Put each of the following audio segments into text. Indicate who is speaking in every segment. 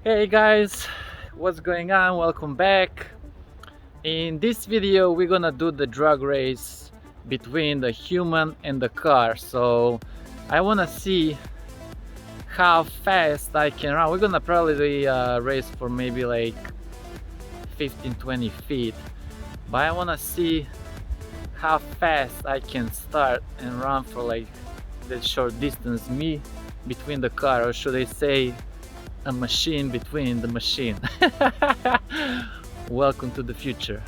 Speaker 1: Hey guys, what's going on? Welcome back. In this video we're gonna do the drag race between the human and the car. So I wanna see how fast I can run. We're gonna probably race for maybe like 15-20 feet, but I wanna see how fast I can start and run for like that short distance, me between the car, or should I say a machine between the machine. Welcome to the future.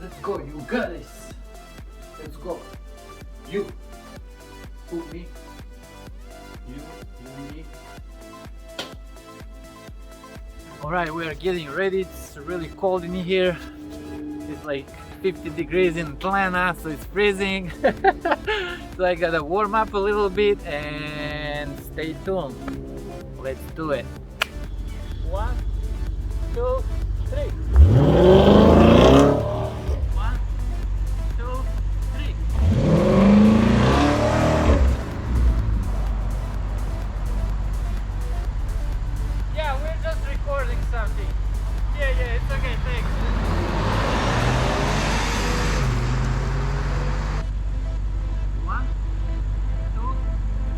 Speaker 1: Let's go, you got this. Let's go. You, me, you, me. Alright, we are getting ready. It's really cold in here. It's like 50 degrees in Atlanta, so it's freezing. So I gotta warm up a little bit and stay tuned. Let's do it. 1, 2, 3. Something. Yeah, it's okay, thanks. 1, 2,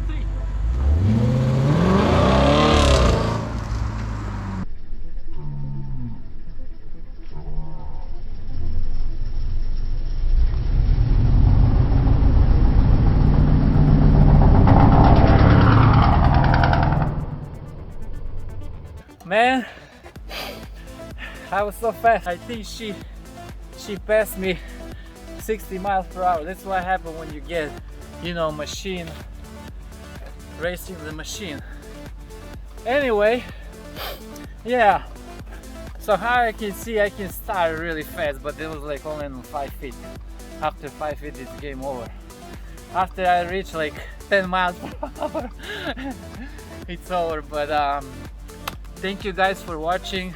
Speaker 1: 3. Man, I was so fast. I think she passed me 60 miles per hour. That's what happens when you get, machine racing the machine. Anyway, yeah. So how I can see, I can start really fast, but it was like only on 5 feet. After 5 feet, it's game over. After I reach like 10 miles per hour, it's over. But thank you guys for watching.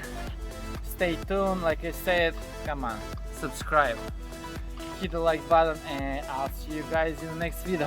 Speaker 1: Stay tuned. Like I said, come on, subscribe, hit the like button, and I'll see you guys in the next video.